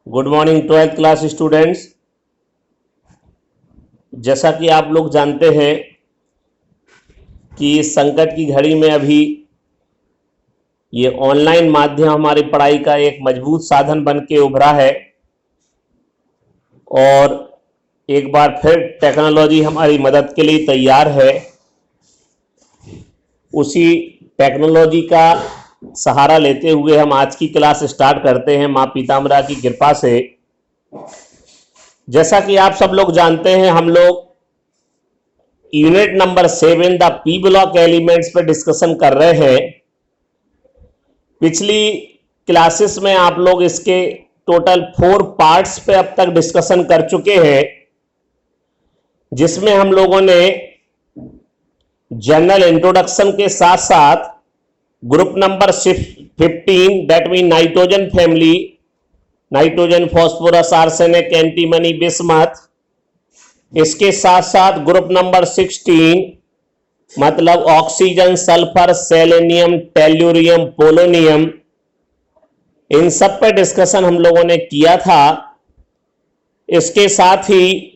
Good morning 12th class students. जैसा कि आप लोग जानते हैं कि इस संकट की घड़ी में अभी ये ऑनलाइन माध्यम हमारी पढ़ाई का एक मजबूत साधन बन के उभरा है और एक बार फिर टेक्नोलॉजी हमारी मदद के लिए तैयार है। उसी टेक्नोलॉजी का सहारा लेते हुए हम आज की क्लास स्टार्ट करते हैं माँ पीताम्बरा की कृपा से। जैसा कि आप सब लोग जानते हैं, हम लोग unit number 7 the P block elements पर डिस्कशन कर रहे हैं। पिछली क्लासेस में आप लोग इसके टोटल 4 पार्ट्स पे अब तक डिस्कशन कर चुके हैं, जिसमें हम लोगों ने जनरल इंट्रोडक्शन के साथ साथ group number 15 that mean nitrogen family, nitrogen, phosphorus, arsenic, antimony, bismuth, इसके साथ साथ ग्रुप नंबर 16 मतलब oxygen, sulphur, selenium, tellurium, polonium, इन सब पर डिस्कशन हम लोगों ने किया था। इसके साथ ही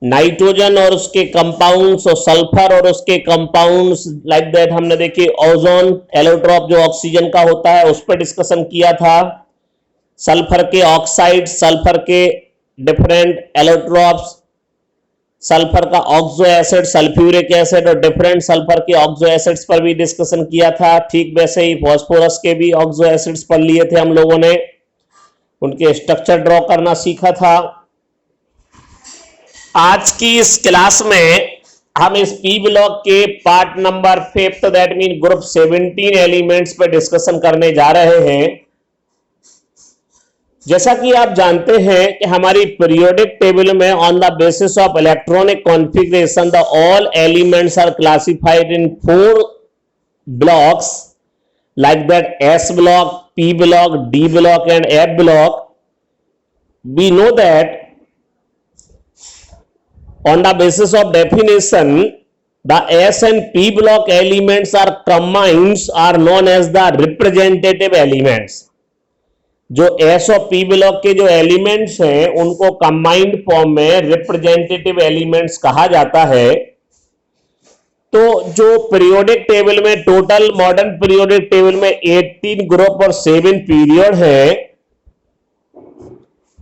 नाइट्रोजन और उसके कंपाउंड्स और सल्फर और उसके कंपाउंड्स लाइक दैट हमने देखी। ओजोन एलोट्रॉप जो ऑक्सीजन का होता है उस पर डिस्कशन किया था। सल्फर के ऑक्साइड, सल्फर के डिफरेंट एलोट्रॉप्स, सल्फर का ऑक्सो एसिड, सल्फ्यूरिक एसिड और डिफरेंट सल्फर के ऑक्सो एसिड्स पर भी डिस्कशन किया था। ठीक वैसे ही फॉस्फोरस के भी ऑक्सो एसिड्स पढ़ लिए थे हम लोगों ने, उनके स्ट्रक्चर ड्रॉ करना सीखा था। आज की इस क्लास में हम इस पी ब्लॉक के part number 5 that mean group 17 elements पर डिस्कशन करने जा रहे हैं। जैसा कि आप जानते हैं कि हमारी पीरियोडिक टेबल में on the basis of electronic configuration the all elements are classified in 4 blocks like that S block, P block, D block and F block. We know that on the basis of definition the S and P block elements are combined are known as the representative elements. जो S और P block के जो elements हैं उनको combined form में representative elements कहा जाता है। तो जो पीरियोडिक टेबल में टोटल मॉडर्न पीरियोडिक टेबल में 18 ग्रुप और 7 पीरियड है,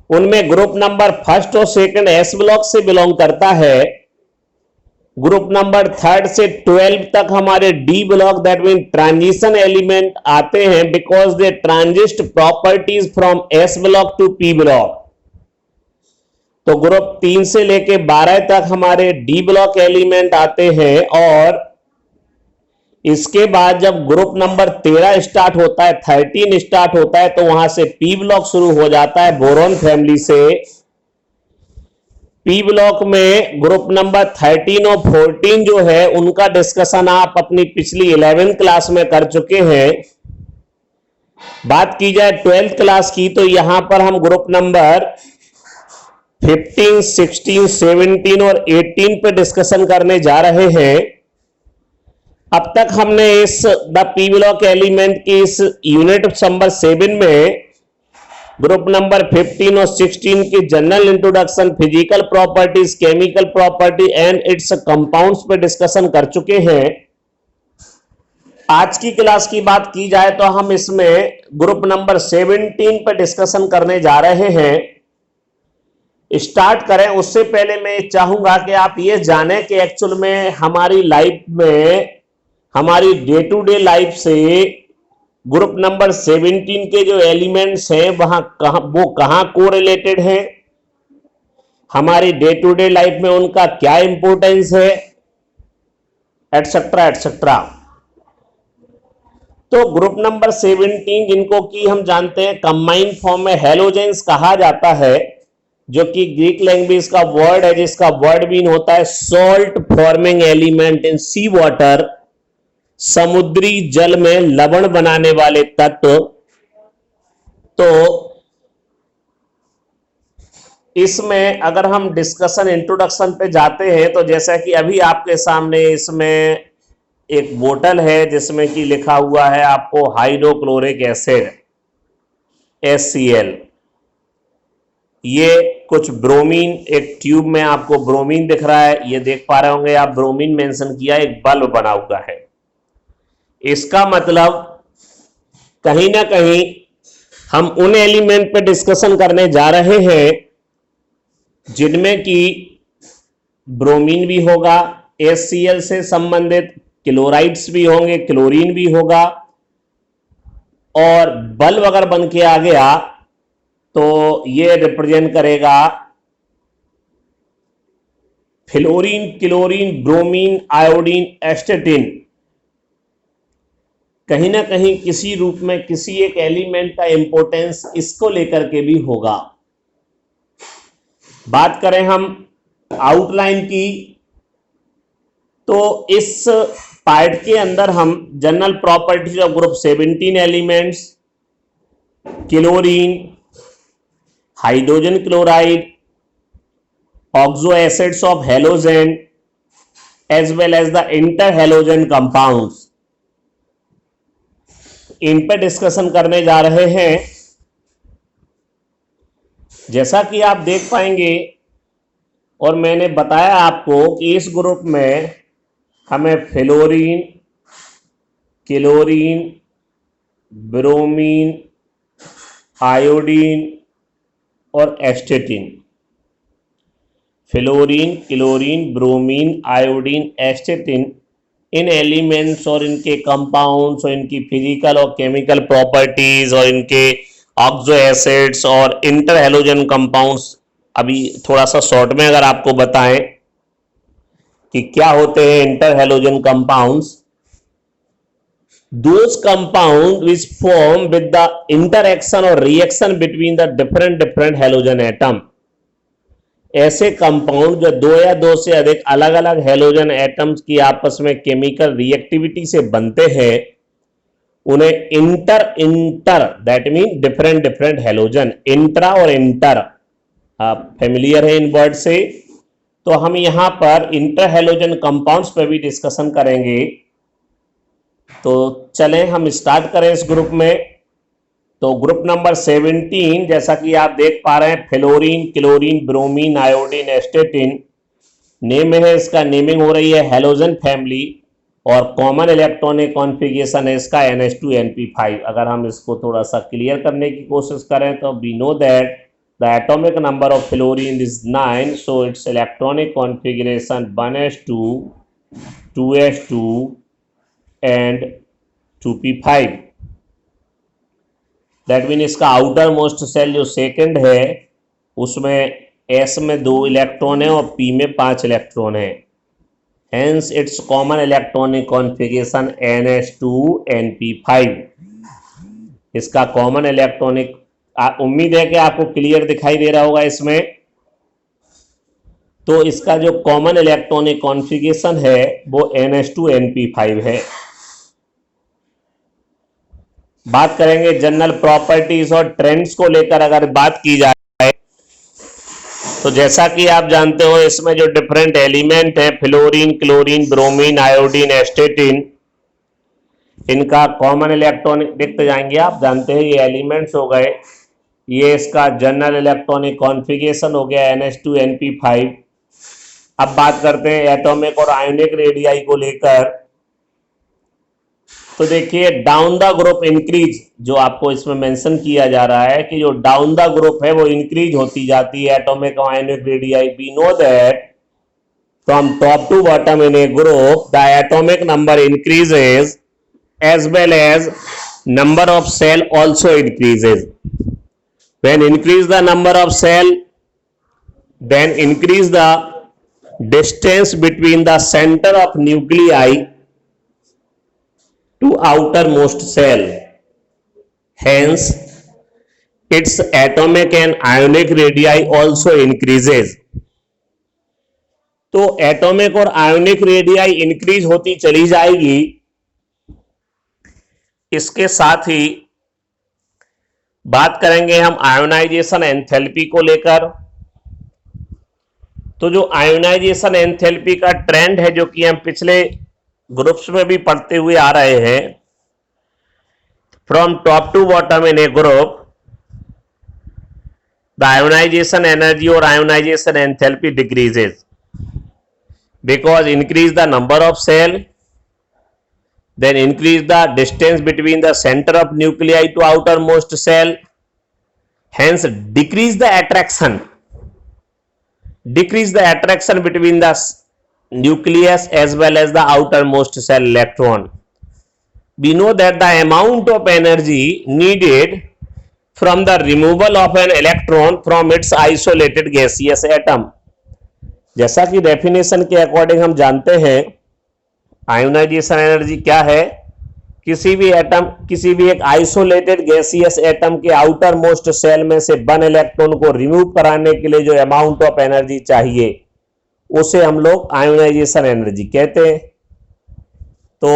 उनमें ग्रुप नंबर 1 और 2 एस ब्लॉक से बिलोंग करता है। ग्रुप नंबर 3 से 12 तक हमारे d block that mean transition element आते हैं because they transit properties from s block to p block. तो ग्रुप 3 से लेके 12 तक हमारे डी ब्लॉक एलिमेंट आते हैं और इसके बाद जब ग्रुप नंबर 13 स्टार्ट होता है, 13 स्टार्ट होता है, तो वहां से पी ब्लॉक शुरू हो जाता है बोरोन फैमिली से। पी ब्लॉक में ग्रुप नंबर 13 और 14 जो है उनका डिस्कशन आप अपनी पिछली 11th क्लास में कर चुके हैं। बात की जाए 12th क्लास की तो यहां पर हम ग्रुप नंबर 15, 16, 17 और 18 पे डिस्कशन करने जा रहे हैं। अब तक हमने इस द पी ब्लॉक एलिमेंट की इस यूनिट नंबर 7 में ग्रुप नंबर 15 और 16 की general introduction, physical properties, chemical property and it's compounds पे डिस्कशन कर चुके हैं। आज की क्लास की बात की जाए तो हम इसमें ग्रुप नंबर 17 पर डिस्कशन करने जा रहे हैं। स्टार्ट करें उससे पहले मैं चाहूंगा कि आप ये जानें कि एक्चुअल में हमारी लाइफ में, हमारी डे टू डे लाइफ से ग्रुप नंबर 17 के जो एलिमेंट्स हैं वो कहां कोरिलेटेड हैं, हमारी डे टू डे लाइफ में उनका क्या इंपॉर्टेंस है, एटसेट्रा एटसेट्रा। तो ग्रुप नंबर 17 जिनको कि हम जानते हैं कंबाइंड फॉर्म में हेलोजेंस कहा जाता है, जो कि ग्रीक लैंग्वेज का वर्ड है जिसका वर्ड मीन होता है salt forming element in sea water, समुद्री जल में लवण बनाने वाले तत्व। तो इसमें अगर हम डिस्कशन इंट्रोडक्शन पे जाते हैं तो जैसा कि अभी आपके सामने इसमें एक बोतल है जिसमें कि लिखा हुआ है आपको हाइड्रोक्लोरिक एसिड। HCl। ये कुछ ब्रोमीन, एक ट्यूब में आपको ब्रोमीन दिख रहा है, ये देख पा रहे होंगे आप, ब्रोमीन मेंशन किया, एक बल्ब बना हुआ है। इसका मतलब कहीं ना कहीं हम उन एलिमेंट पे डिस्कशन करने जा रहे हैं जिनमें कि ब्रोमीन भी होगा, HCl से संबंधित क्लोराइड्स भी होंगे, क्लोरीन भी होगा, और बल्ब अगर बन के आ गया तो ये रिप्रेजेंट करेगा फ्लोरीन, क्लोरीन, ब्रोमीन, आयोडीन, एस्टेटिन। कहीं ना कहीं किसी रूप में किसी एक एलिमेंट का इंपॉर्टेंस इसको लेकर के भी होगा। बात करें हम आउटलाइन की, तो इस पार्ट के अंदर हम general properties of group 17 elements, chlorine, hydrogen chloride, oxo acids of halogen as well as the inter halogen compounds, इन पर डिस्कशन करने जा रहे हैं। जैसा कि आप देख पाएंगे और मैंने बताया आपको कि इस ग्रुप में हमें फ्लोरीन, क्लोरीन, ब्रोमीन, आयोडीन और astatine, fluorine, chlorine, bromine, iodine, astatine, इन एलिमेंट्स और इनके कंपाउंड्स और इनकी फिजिकल और केमिकल प्रॉपर्टीज और इनके ऑक्सो एसिड्स और इंटर हेलोजन कंपाउंड्स अभी थोड़ा सा शॉर्ट में अगर आपको बताएं कि क्या होते हैं inter halogen compounds. Those compounds which form with the interaction or reaction between the different halogen atom, ऐसे कंपाउंड जो दो या दो से अधिक अलग अलग हेलोजन एटम्स की आपस में केमिकल रिएक्टिविटी से बनते हैं, उन्हें inter that mean different halogen, intra और इंटर, आप फेमिलियर है इन वर्ड से, तो हम यहां पर इंटर हेलोजन कंपाउंड्स पर भी डिस्कशन करेंगे। तो चलें हम स्टार्ट करें इस ग्रुप में। तो ग्रुप नंबर 17 जैसा कि आप देख पा रहे हैं, fluorine, chlorine, bromine, iodine, एस्टेटिन, name है इसका, नेमिंग हो रही है हेलोजन फैमिली, और कॉमन इलेक्ट्रॉनिक कॉन्फ़िगरेशन है इसका NH2NP5। अगर हम इसको थोड़ा सा क्लियर करने की कोशिश करें तो we know that the atomic number of fluorine is 9, so its electronic configuration 1s2, 2s2 and 2p5। That mean इसका आउटर मोस्ट सेल जो सेकंड है उसमें S में 2 इलेक्ट्रॉन है और P में 5 इलेक्ट्रॉन है, hence it's common electronic configuration NH2NP5। इसका कॉमन इलेक्ट्रॉनिक, उम्मीद है कि आपको क्लियर दिखाई दे रहा होगा इसमें। तो इसका जो कॉमन इलेक्ट्रॉनिक कॉन्फ़िगरेशन है वो NH2NP5 है। बात करेंगे जनरल प्रॉपर्टीज और ट्रेंड्स को लेकर अगर बात की जाए तो जैसा कि आप जानते हो इसमें जो डिफरेंट एलिमेंट है फ्लोरीन, क्लोरीन, ब्रोमीन, आयोडीन, एस्टेटिन, इनका कॉमन इलेक्ट्रॉनिक देखते जाएंगे। आप जानते हैं ये एलिमेंट्स हो गए, ये इसका जनरल इलेक्ट्रॉनिक कॉन्फ़िगरेशन हो गया NH2NP5। अब बात करते हैं एटॉमिक और आयोनिक रेडियाई को लेकर। तो देखिए डाउन द ग्रुप इंक्रीज, जो आपको इसमें मेंशन किया जा रहा है कि जो डाउन द ग्रुप है वो इंक्रीज होती जाती है एटॉमिक और ionic radii. We know that from top to bottom in a group the atomic number increases as well as number of shell also increases. When increase the number of shell then increase the distance between the centre of nuclei to outermost cell, hence its atomic and ionic radii also increases। तो atomic और ionic radii increase होती चली जाएगी। इसके साथ ही बात करेंगे हम आयोनाइजेशन एंथैल्पी को लेकर। तो जो आयोनाइजेशन एंथैल्पी का ट्रेंड है जो कि हम पिछले ग्रुप्स में भी पढ़ते हुए आ रहे हैं, from top to bottom in a group the ionization energy or ionization enthalpy decreases because increase the number of cell, then increase the distance between the center of nuclei to outermost cell, hence decrease the attraction between the nucleus as well as the outermost cell electron. We know that the amount of energy needed from the removal of an electron from its isolated gaseous atom. जैसा कि definition के according हम जानते हैं ionisation energy क्या है, किसी भी एक आइसोलेटेड गैसियस एटम के आउटर मोस्ट सेल में से वन इलेक्ट्रॉन को रिमूव कराने के लिए जो अमाउंट ऑफ एनर्जी चाहिए उसे हम लोग आयोनाइजेशन एनर्जी कहते हैं। तो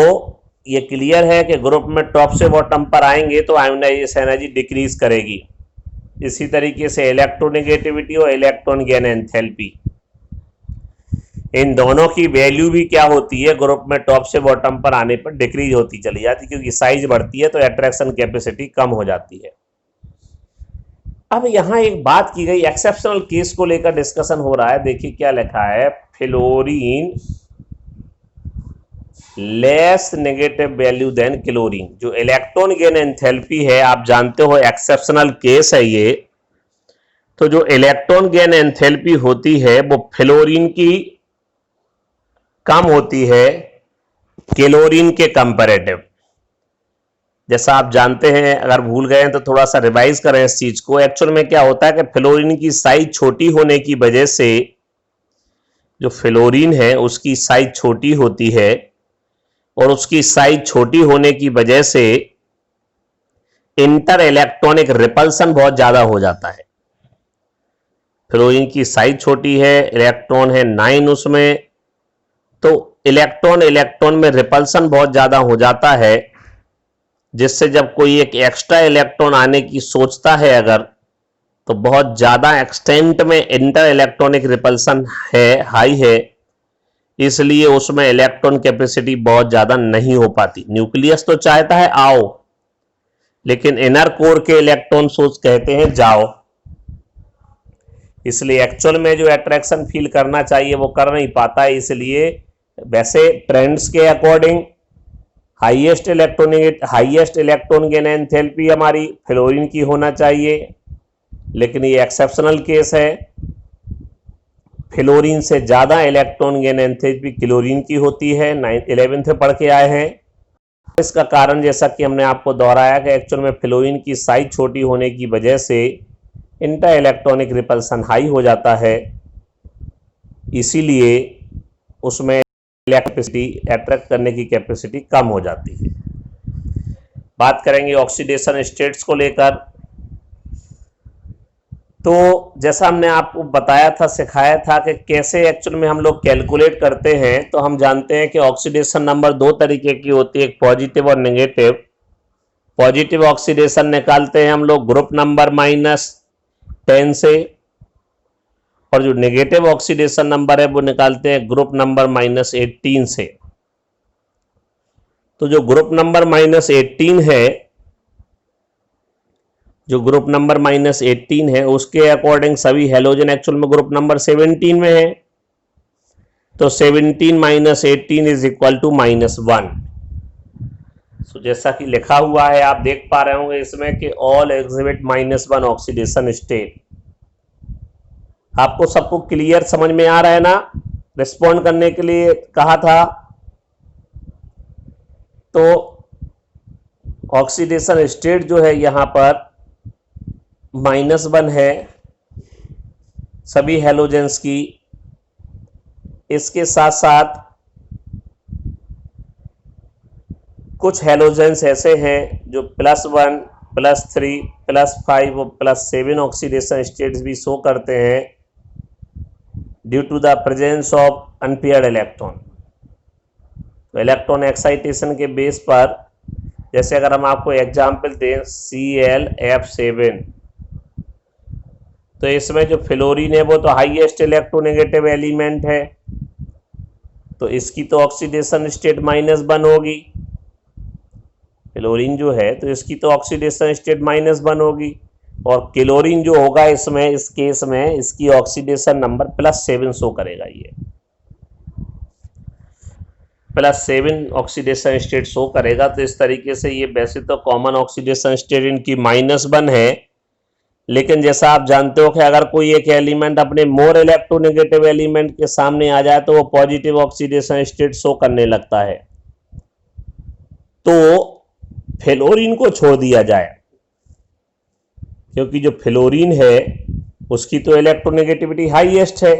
ये क्लियर है कि ग्रुप में टॉप से बॉटम पर आएंगे तो आयोनाइजेशन एनर्जी डिक्रीज करेगी। इसी तरीके से इलेक्ट्रोनेगेटिविटी और इलेक्ट्रॉन गेन एंथैल्पी, इन दोनों की वैल्यू भी क्या होती है, ग्रुप में टॉप से बॉटम पर आने पर डिक्रीज होती चली जाती है, क्योंकि साइज बढ़ती है तो अट्रैक्शन कैपेसिटी कम हो जाती है। अब यहां एक बात की गई, एक्सेप्शनल केस को लेकर डिस्कशन हो रहा है। देखिए क्या लिखा है, fluorine less negative value than chlorine. जो इलेक्ट्रॉन गेन एंथैल्पी है आप जानते हो एक्सेप्शनल केस है ये। तो जो इलेक्ट्रॉन गेन एंथैल्पी होती है वो फ्लोरीन की कम होती है क्लोरीन के कंपैरेटिव। जैसा आप जानते हैं, अगर भूल गए हैं तो थोड़ा सा रिवाइज करें इस चीज को। एक्चुअल में क्या होता है कि फ्लोरीन की साइज छोटी होने की वजह से, जो फ्लोरीन है उसकी साइज छोटी होती है और उसकी साइज छोटी होने की वजह से इंटर इलेक्ट्रॉनिक रिपल्सन बहुत ज्यादा हो जाता है। फ्लोरीन की साइज छोटी है, इलेक्ट्रॉन है 9 उसमें, तो इलेक्ट्रॉन में रिपल्सन बहुत ज्यादा हो जाता है, जिससे जब कोई एक एक्स्ट्रा इलेक्ट्रॉन आने की सोचता है अगर, तो बहुत ज्यादा एक्सटेंट में इंटर इलेक्ट्रॉनिक रिपल्सन है, हाई है, इसलिए उसमें इलेक्ट्रॉन कैपेसिटी बहुत ज्यादा नहीं हो पाती। न्यूक्लियस तो चाहता है आओ, लेकिन इनर कोर के इलेक्ट्रॉन सोच कहते हैं जाओ। इसलिए एक्चुअल में जो अट्रैक्शन फील करना चाहिए वो कर नहीं पाता है। इसलिए वैसे ट्रेंड्स के according highest electron gain enthalpy हमारी फ्लोरीन की होना चाहिए, लेकिन ये एक्सेप्शनल केस है। फ्लोरीन से ज्यादा इलेक्ट्रॉन गेन एंथैल्पी क्लोरीन की होती है। 11th में पढ़ के आए हैं। इसका कारण जैसा कि हमने आपको दोहराया कि एक्चुअल में फ्लोरीन की साइज छोटी होने की वजह से इंटर इलेक्ट्रॉनिक रिपल्सन हाई हो जाता है, इसीलिए उसमें कैपेसिटी अट्रैक्ट करने की कैपेसिटी कम हो जाती है। बात करेंगे ऑक्सीडेशन स्टेट्स को लेकर। तो जैसा हमने आपको बताया था, सिखाया था कि कैसे एक्चुअल में हम लोग कैलकुलेट करते हैं। तो हम जानते हैं कि ऑक्सीडेशन नंबर 2 तरीके की होती है, एक पॉजिटिव और नेगेटिव। पॉजिटिव ऑक्सीडेशन निकालते हैं हम लोग ग्रुप नंबर -10 से, और जो नेगेटिव ऑक्सीडेशन नंबर है वो निकालते हैं ग्रुप नंबर -18 से। तो जो ग्रुप नंबर -18 है, जो ग्रुप नंबर -18 है उसके अकॉर्डिंग सभी हेलोजन एक्चुअल में ग्रुप नंबर 17 में है। तो 17 - 18 इज इक्वल टू -1। तो जैसा कि लिखा हुआ है आप देख पा रहे होंगे इसमें कि ऑल एग्जिबिट -1 ऑक्सीडेशन स्टेट। आपको सबको क्लियर समझ में आ रहा है ना? रिस्पॉन्ड करने के लिए कहा था। तो ऑक्सीडेशन स्टेट जो है यहां पर -1 है सभी हैलोजेंस की। इसके साथ साथ कुछ हैलोजेंस ऐसे हैं जो +1, +3, +5 और +7 ऑक्सीडेशन स्टेट्स भी शो करते हैं due to the presence of unpaired electron. तो इलेक्ट्रॉन एक्साइटेशन के बेस पर, जैसे अगर हम आपको एग्जाम्पल दें ClF7, तो इसमें जो फ्लोरीन है वो तो हाईएस्ट इलेक्ट्रोनेगेटिव एलिमेंट है, तो इसकी तो ऑक्सीडेशन स्टेट -1 होगी। फ्लोरीन जो है तो इसकी तो ऑक्सीडेशन स्टेट -1 होगी। और क्लोरीन जो होगा इसमें, इस केस में इसकी ऑक्सीडेशन नंबर +7 शो करेगा। ये +7 ऑक्सीडेशन स्टेट शो करेगा। तो इस तरीके से ये वैसे तो कॉमन ऑक्सीडेशन स्टेट इनकी -1 है, लेकिन जैसा आप जानते हो कि अगर कोई एक एलिमेंट अपने मोर इलेक्ट्रोनेगेटिव एलिमेंट के सामने आ जाए तो वो पॉजिटिव ऑक्सीडेशन स्टेट शो करने लगता है। तो फ्लोरीन को छोड़ दिया जाए, क्योंकि जो फ्लोरीन है उसकी तो इलेक्ट्रोनेगेटिविटी हाईएस्ट है,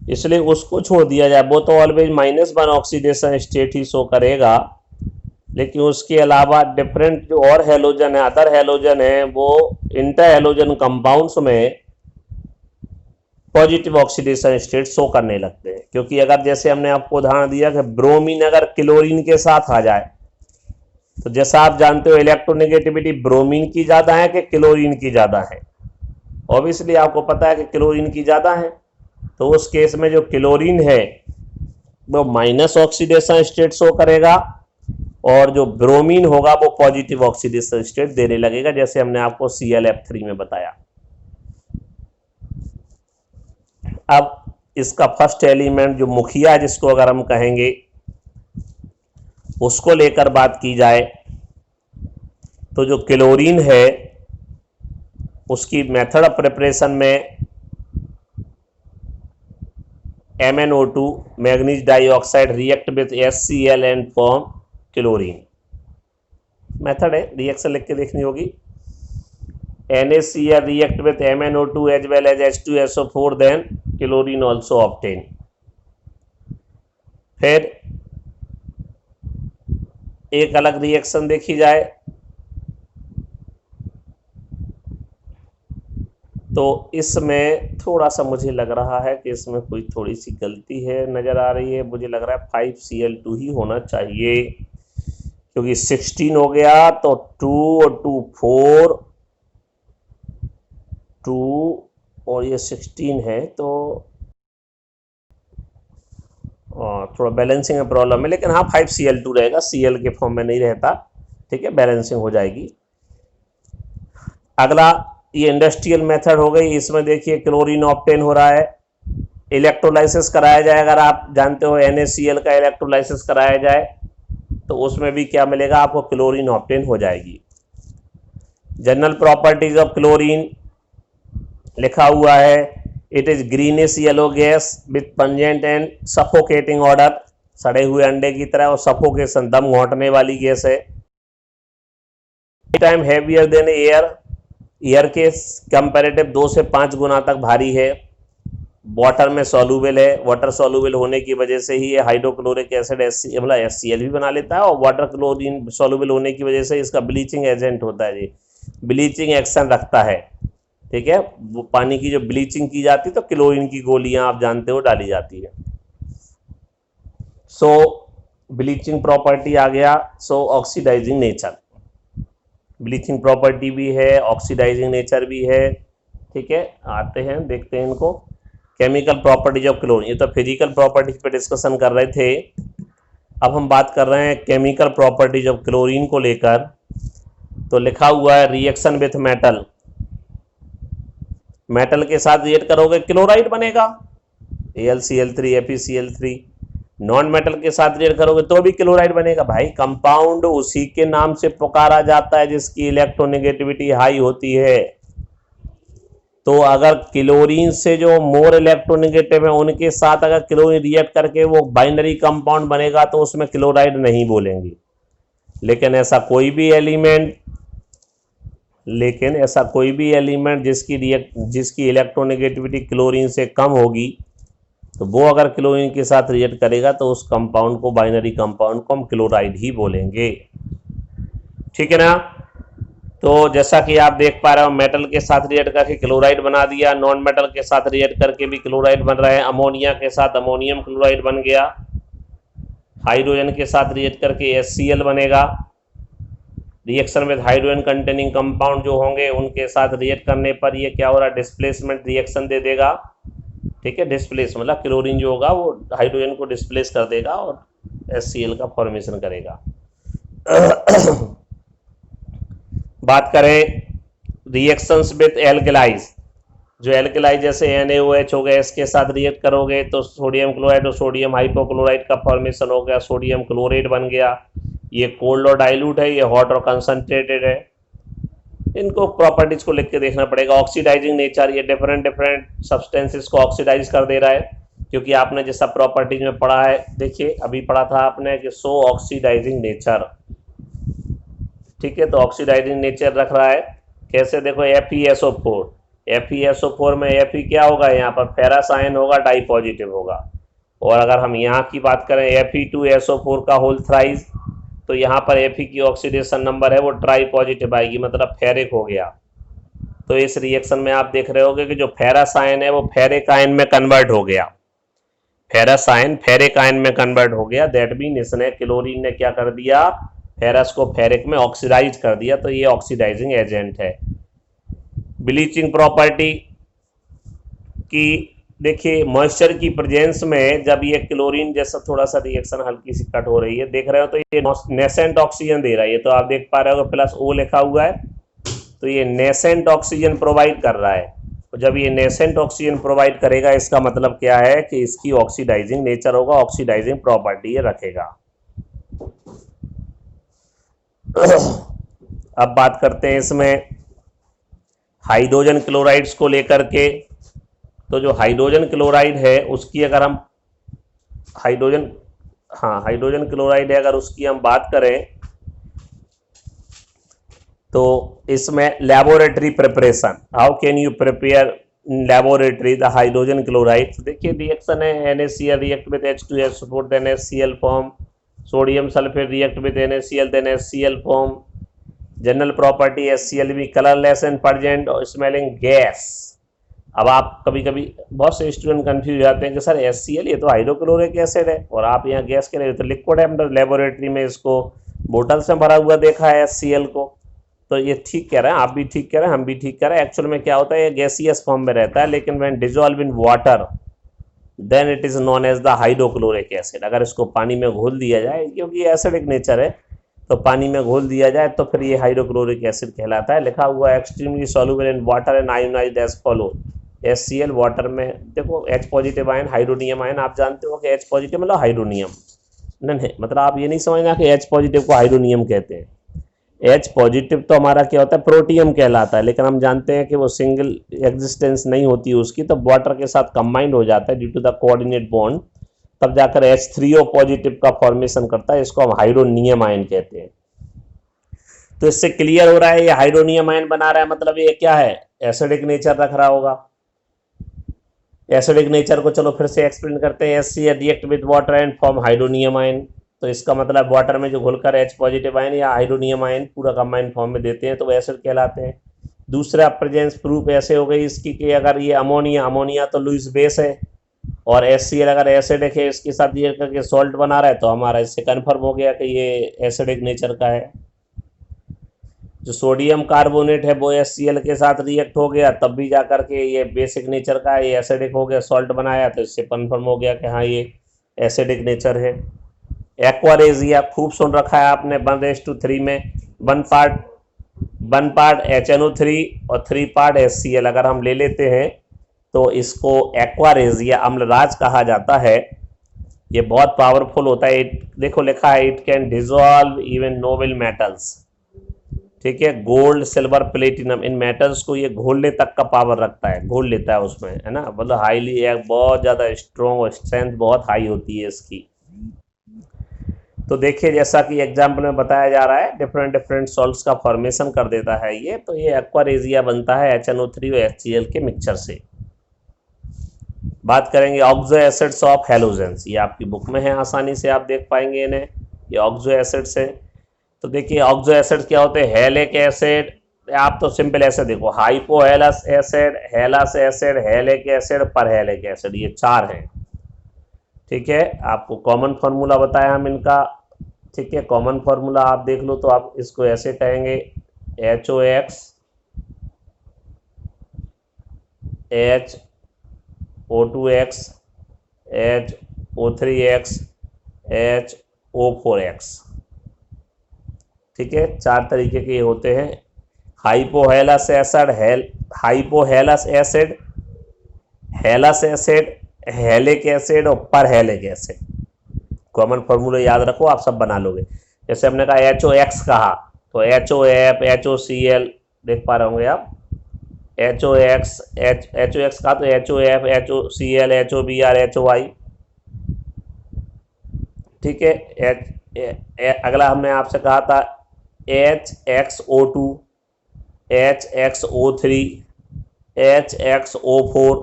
इसलिए उसको छोड़ दिया जाए। वो तो ऑलवेज -1 ऑक्सीडेशन स्टेट ही शो करेगा, लेकिन उसके अलावा डिफरेंट जो और हैलोजन है, अदर हैलोजन है, वो इंटर हैलोजन कंपाउंड्स में पॉजिटिव ऑक्सीडेशन स्टेट शो करने लगते हैं। क्योंकि अगर जैसे हमने आपको उदाहरण दिया कि ब्रोमीन अगर क्लोरीन के साथ आ जाए, तो जैसा आप जानते हो इलेक्ट्रोनेगेटिविटी ब्रोमीन की ज़्यादा है कि क्लोरीन की ज़्यादा है। ऑब्वियसली आपको पता है कि क्लोरीन की ज़्यादा है, तो उस केस में जो क्लोरीन है वो माइनस ऑक्सीडेशन स्टेट शो करेगा, और जो ब्रोमीन होगा वो पॉजिटिव ऑक्सीडेशन स्टेट देने लगेगा, जैसे हमने आपको ClF3 में बताया। अब इसका फर्स्ट एलिमेंट जो मुखिया जिसको अगर हम कहेंगे, उसको लेकर बात की जाए तो जो क्लोरीन है उसकी मेथड ऑफ प्रिपरेशन में MnO2 manganese dioxide react with HCl and form chlorine. Method है, रिएक्शन लिख के देखनी होगी। NaCl react with MnO2 as well as H2SO4 then chlorine also obtain। फिर एक अलग रिएक्शन देखी जाए तो इसमें थोड़ा सा मुझे लग रहा है कि इसमें कोई थोड़ी सी गलती है, नज़र आ रही है। मुझे लग रहा है 5Cl2 ही होना चाहिए, क्योंकि 16 हो गया तो 2 और 2 4, 2 और ये 16 है, तो थोड़ा बैलेंसिंग में प्रॉब्लम है। लेकिन हाँ 5Cl2 रहेगा, Cl के फॉर्म में नहीं रहता, ठीक है, बैलेंसिंग हो जाएगी। अगला ये इंडस्ट्रियल मेथड हो गई। इसमें देखिए क्लोरीन ऑब्टेन हो रहा है, इलेक्ट्रोलाइसिस कराया जाए। अगर आप जानते हो NaCl का इलेक्ट्रोलाइसिस कराया जाए तो उसमें भी क्या मिलेगा आपको, क्लोरीन ऑब्टेन हो जाएगी। जनरल प्रॉपर्टीज ऑफ क्लोरीन लिखा हुआ है, it is greenish yellow gas with pungent and suffocating order, सड़े हुए अंडे की तरह, और सफोकेशन दम घोंटने वाली गैस है। Time heavier than air, air के कंपैरेटिव 2 से 5 गुना तक भारी है। वाटर में सॉल्यूबल है, वाटर सॉल्यूबल होने की वजह से ही ये हाइड्रोक्लोरिक एसिड मतलब HCl भी बना लेता है, और वाटर क्लोरीन सॉल्यूबल होने की वजह से इसका ब्लीचिंग एजेंट होता है जी, ब्लीचिंग एक्शन रखता है, ठीक है। वो पानी की जो ब्लीचिंग की जाती है तो क्लोरीन की गोलियां आप जानते हो डाली जाती है। सो ब्लीचिंग प्रॉपर्टी आ गया। सो ऑक्सीडाइजिंग नेचर, ब्लीचिंग प्रॉपर्टी भी है, ऑक्सीडाइजिंग नेचर भी है, ठीक है। आते हैं देखते हैं इनको। केमिकल प्रॉपर्टीज ऑफ क्लोरीन, ये तो फिजिकल प्रॉपर्टीज पे डिस्कशन कर रहे थे, अब हम बात कर रहे हैं केमिकल प्रॉपर्टीज ऑफ क्लोरीन को लेकर। तो लिखा हुआ है रिएक्शन विथ मेटल, मेटल के साथ रिएक्ट करोगे क्लोराइड बनेगा, AlCl3 FeCl3। नॉन मेटल के साथ रिएक्ट करोगे तो भी क्लोराइड बनेगा। भाई कंपाउंड उसी के नाम से पुकारा जाता है जिसकी इलेक्ट्रोनेगेटिविटी हाई होती है। तो अगर क्लोरीन से जो मोर इलेक्ट्रोनेगेटिव है उनके साथ अगर क्लोरीन रिएक्ट करके वो बाइनरी कंपाउंड बनेगा तो उसमें क्लोराइड नहीं बोलेंगे। लेकिन ऐसा कोई भी एलिमेंट जिसकी इलेक्ट्रोनेगेटिविटी क्लोरीन से कम होगी, तो वो अगर क्लोरीन के साथ रिएक्ट करेगा तो उस कंपाउंड को, बाइनरी कंपाउंड को हम क्लोराइड ही बोलेंगे, ठीक है ना। तो जैसा कि आप देख पा रहे हो, मेटल के साथ रिएक्ट करके क्लोराइड बना दिया, नॉन मेटल के साथ रिएक्ट करके भी क्लोराइड बन रहा है। अमोनिया के साथ अमोनियम क्लोराइड बन गया, हाइड्रोजन के साथ रिएक्ट करके HCl बनेगा। रिएक्शन में हाइड्रोजन कंटेनिंग कंपाउंड जो होंगे उनके साथ रिएक्ट करने पर ये क्या हो रहा है, डिस्प्लेसमेंट रिएक्शन दे देगा, ठीक है। डिस्प्लेस मतलब क्लोरीन जो होगा वो हाइड्रोजन को डिस्प्लेस कर देगा और HCl का फॉर्मेशन करेगा। बात करें रिएक्शंस विथ एल्कलाइज, जो एल्कलाई जैसे NaOH हो गया, इसके साथ रिएक्ट करोगे तो सोडियम क्लोराइड और सोडियम हाइपोक्लोराइड का फॉर्मेशन हो गया, सोडियम क्लोराइड बन गया। ये कोल्ड और डाइल्यूट है, ये हॉट और कंसंट्रेटेड है। इनको प्रॉपर्टीज को लिख के देखना पड़ेगा। ऑक्सीडाइजिंग नेचर, ये डिफरेंट डिफरेंट सब्सटेंसेस को ऑक्सीडाइज कर दे रहा है, क्योंकि आपने जैसा प्रॉपर्टीज में पढ़ा है, देखिए अभी पढ़ा था आपने कि सो ऑक्सीडाइजिंग नेचर, ठीक है। तो ऑक्सीडाइजिंग नेचर रख रहा है कैसे, देखो FeSO4, FeSO4 में Fe क्या होगा, यहाँ पर फेरस आयन होगा, डाई पॉजिटिव होगा। और अगर हम यहाँ की बात करें Fe2SO4 का होल थ्राइज, तो यहाँ पर Fe की ऑक्सीडेशन नंबर है वो ट्राई पॉजिटिव आएगी, मतलब फेरिक हो गया। तो इस रिएक्शन में आप देख रहे होगे कि जो फेरस आयन है वो फेरिक आयन में कन्वर्ट हो गया, फेरस आयन फेरिक आयन में कन्वर्ट हो गया। दैट मीन इसने, क्लोरीन ने क्या कर दिया, फेरस को फेरिक में ऑक्सीडाइज कर दिया, तो ये ऑक्सीडाइजिंग एजेंट है। ब्लीचिंग प्रॉपर्टी की देखिए, मॉइस्चर की प्रेजेंस में जब ये क्लोरीन जैसा थोड़ा सा रिएक्शन हल्की सी कट हो रही है, देख रहे हो, तो ये नेसेंट ऑक्सीजन दे रहा है, ये तो आप देख पा रहे हो प्लस O लिखा हुआ है, तो ये नेसेंट ऑक्सीजन प्रोवाइड कर रहा है। तो जब ये नेसेंट ऑक्सीजन प्रोवाइड करेगा, इसका मतलब क्या है कि इसकी ऑक्सीडाइजिंग नेचर होगा, ऑक्सीडाइजिंग प्रॉपर्टी ये रखेगा। अब बात करते हैं इसमें हाइड्रोजन क्लोराइड्स को लेकर के। तो जो हाइड्रोजन क्लोराइड है उसकी अगर हम हाइड्रोजन क्लोराइड है, अगर उसकी हम बात करें तो इसमें laboratory preparation, how can you prepare laboratory the hydrogen chloride. देखिए रिएक्शन है NaCl react with H2SO4 then HCl form, sodium sulphate react with NaCl then HCl form. General property HCl भी कलरलेस एंड पर्जेंट और smelling gas. अब आप कभी कभी बहुत से स्टूडेंट कंफ्यूज हो जाते हैं कि सर HCl ये तो हाइड्रोक्लोरिक एसिड है और आप यहाँ गैस कह रहे हो, तो लिक्विड है, मतलब लेबोरेटरी में इसको बोतल से भरा हुआ देखा है HCl को। तो ये ठीक कह रहे हैं, आप भी ठीक कह रहे हैं, हम भी ठीक कह रहे हैं। एक्चुअल में क्या होता है, ये गैसियस फॉर्म में रहता है, लेकिन when dissolve in water then it is known as the hydrochloric acid. अगर इसको पानी में घोल दिया जाए, क्योंकि एसिडिक नेचर है, तो पानी में घोल दिया जाए तो फिर ये हाइड्रोक्लोरिक एसिड कहलाता है। लिखा हुआ है extremely soluble in water and ionised as follow. HCl water में, देखो H positive ion, hydronium ion, आप जानते हो कि H पॉजिटिव मतलब हाइड्रोनियम नहीं, मतलब आप ये नहीं समझना कि H पॉजिटिव को हाइड्रोनियम कहते हैं। H पॉजिटिव तो हमारा क्या होता है, प्रोटियम कहलाता है, लेकिन हम जानते हैं कि वो सिंगल एग्जिस्टेंस नहीं होती उसकी, तो वाटर के साथ कंबाइंड हो जाता है due to the coordinate bond, तब जाकर H3O पॉजिटिव का फॉर्मेशन करता है, इसको हम हाइड्रोनियम आयन कहते हैं। तो इससे क्लियर हो रहा है ये हाइड्रोनियम आयन बना रहा है, मतलब ये क्या है, एसिडिक नेचर रख रहा होगा। एसिडिक नेचर को चलो फिर से एक्सप्लेन करते हैं। HCl react with water and form hydronium ion, तो इसका मतलब वाटर में जो घुलकर H पॉजिटिव आयन या हाइड्रोनियम आयन पूरा कंबाइंड फॉर्म में देते हैं, तो वो एसिड कहलाते हैं। दूसरा प्रेजेंस प्रूफ ऐसे हो गई इसकी कि अगर ये अमोनिया तो लुईस बेस है, और HCl अगर एसिडिक है, इसके साथ रिएक्ट करके सॉल्ट बना रहा है, तो हमारा इससे कन्फर्म हो गया कि ये एसिडिक नेचर का है। जो सोडियम कार्बोनेट है वो HCl के साथ रिएक्ट हो गया, तब भी जाकर के ये बेसिक नेचर का है, ये एसिडिक हो गया, सॉल्ट बनाया, तो इससे कन्फर्म हो गया कि हाँ ये एसिडिक नेचर है। एक्वारेजिया खूब सुन रखा है आपने, 1:3 में 1 पार्ट HNO3 और 3 पार्ट HCl अगर हम ले लेते हैं तो इसको एक्वारेजिया अम्लराज कहा जाता है। ये बहुत पावरफुल होता है। देखो लिखा है, it can dissolve even noble metals, ठीक है, गोल्ड सिल्वर प्लेटिनम, इन मेटल्स को ये घोलने तक का पावर रखता है, घोल लेता है उसमें, है ना, मतलब हाईली, बहुत ज़्यादा स्ट्रॉन्ग और स्ट्रेंथ बहुत हाई होती है इसकी। तो देखिए जैसा कि एग्जाम्पल में बताया जा रहा है, डिफरेंट डिफरेंट सॉल्ट्स का फॉर्मेशन कर देता है ये। तो ये एक्वारेजिया बनता है HNO3 और HCl के मिक्सचर से। बात करेंगे ऑक्सो एसिड्स ऑफ हैलोजेंस, ये आपकी बुक में है, आसानी से आप देख पाएंगे इन्हें, ये ऑक्सो एसिड्स है। तो देखिए ऑक्सो एसिड क्या होते हैं, हेलिक एसिड, आप तो सिंपल ऐसे देखो, hypohalous acid, halous acid, halic acid, परहेलिक acid, ये 4 हैं, ठीक है। आपको कॉमन फार्मूला बताया हम इनका, ठीक है, कॉमन फार्मूला आप देख लो तो आप इसको ऐसे कहेंगे, HOX HO2X HO3X HO4X, ठीक है, 4 तरीके के होते हैं hypohalous acid, hypohalous acid, halous acid, halic acid और परहेलिक एसिड। कॉमन फॉर्मूला याद रखो, आप सब बना लोगे। जैसे हमने कहा HOX कहा तो HOF, HOCl, देख पा रहे होंगे आप, HOX कहा तो HOF, HOCl, HOBr, HOI। ठीक है। अगला हमने आपसे कहा था HXO2, HXO3, HXO4,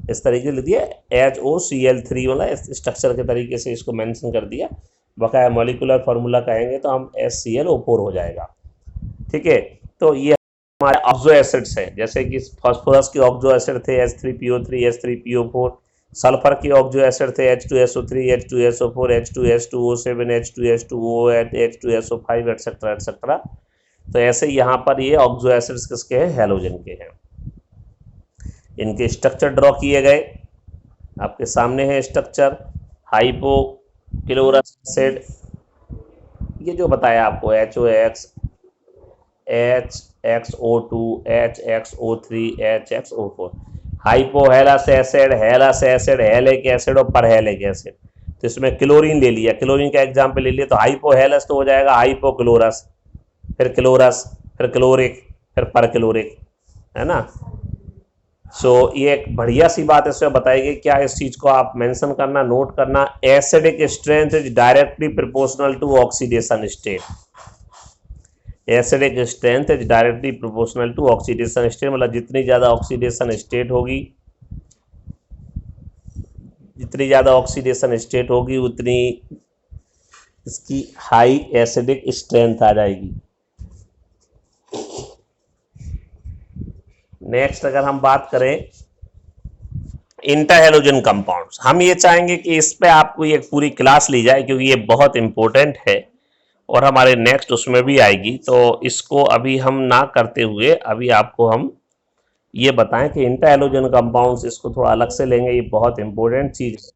इस तरीके से लिख दिया। HOCl3 वाला स्ट्रक्चर के तरीके से इसको मेंशन कर दिया। बकाया मॉलिक्यूलर फार्मूला कहेंगे तो हम HClO4 हो जाएगा। ठीक है, तो ये हमारे ऑक्सो एसिड्स हैं, जैसे कि फास्फोरस के ऑक्सो एसिड थे H3PO3, H3PO4, सल्फर के ऑक्सो एसिड थे H2SO3, H2SO4, H2S2O7, H2S2O8, H2SO5 etcetera etcetera. तो ऐसे यहाँ पर ये ऑक्सो एसिड्स किसके हैं, हैलोजन के हैं। इनके स्ट्रक्चर ड्रॉ किए गए, आपके सामने है स्ट्रक्चर। हाइपोक्लोरस एसिड, ये जो बताया आपको HOX, HXO2, HXO3, HXO4। Hypohalous acid, halous acid, halic acid और परहेलिक एसिड। तो इसमें क्लोरीन ले लिया, क्लोरीन का एग्जाम्पल ले लिया, तो हाइपोहेलस तो हो जाएगा हाइपोक्लोरस, फिर क्लोरस, फिर क्लोरिक, फिर परक्लोरिक, है ना। सो ये एक बढ़िया सी बात इसमें बताएगी। क्या इस चीज को आप मेंशन करना, नोट करना, acidic strength is directly proportional to oxidation state. Acidic strength is directly proportional to oxidation state, मतलब जितनी ज्यादा ऑक्सीडेशन स्टेट होगी, जितनी ज्यादा ऑक्सीडेशन स्टेट होगी उतनी इसकी हाई एसिडिक स्ट्रेंथ आ जाएगी। नेक्स्ट अगर हम बात करें इंटरहैलोजन कंपाउंड्स, हम ये चाहेंगे कि इस पे आपको एक पूरी क्लास ली जाए, क्योंकि ये बहुत इंपॉर्टेंट है और हमारे नेक्स्ट उसमें भी आएगी। तो इसको अभी हम ना करते हुए अभी आपको हम ये बताएं कि इंटरहैलोजन कंपाउंड्स, इसको थोड़ा अलग से लेंगे, ये बहुत इंपॉर्टेंट चीज है।